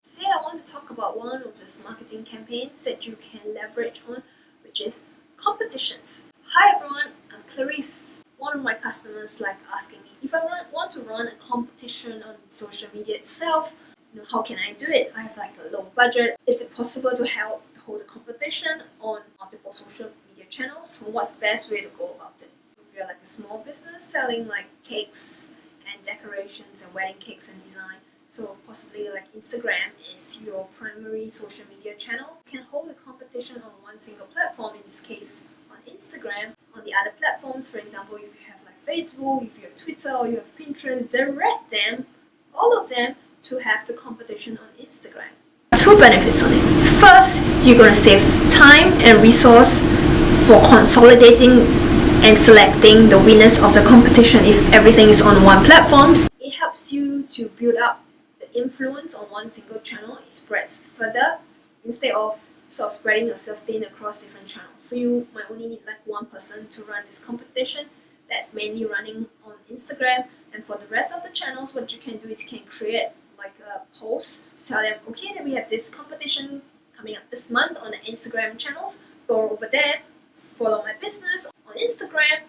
Today I want to talk about one of these marketing campaigns that you can leverage on, which is competitions. Hi everyone, I'm Clarice. One of my customers like asking me if I want to run a competition on social media itself, how can I do it? I have like a low budget. Is it possible to hold a competition on multiple social media channels? So what's the best way to go about it? If you're like a small business selling like cakes and decorations and wedding cakes and design, so possibly like Instagram is your primary social media channel, you can hold a competition on one single platform, in this case on Instagram. On the other platforms, for example, if you have like Facebook, if you have Twitter, or you have Pinterest, direct them, all of them, to have the competition on Instagram. Two benefits on it. First, you're going to save time and resource for consolidating and selecting the winners of the competition if everything is on one platform. It helps you to build up the influence on one single channel. It spreads further instead of sort of spreading yourself thin across different channels. So you might only need like one person to run this competition that's mainly running on Instagram, and for the rest of the channels, what you can do is you can create like a post to tell them, okay, that we have this competition coming up this month on the Instagram channels. Go over there, follow my business on Instagram,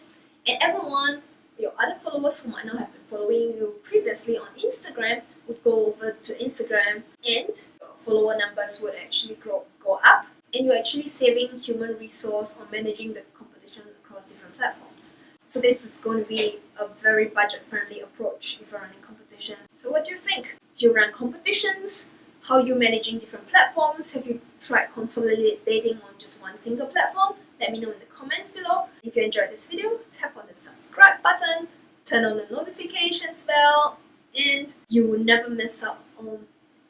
and everyone, your other followers who might not have been following you previously on Instagram, would go over to Instagram, and your follower numbers would actually go up, and you're actually saving human resource on managing the competition across different platforms. So this is going to be a very budget-friendly approach if you're running competition. So what do you think? Do you run competitions? How are you managing different platforms? Have you tried consolidating on just one single platform? Let me know in the comments below. If you enjoyed this video, tap on the subscribe button, turn on the notifications bell, and you will never miss out on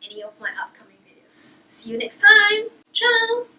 any of my upcoming videos. See you next time. Ciao!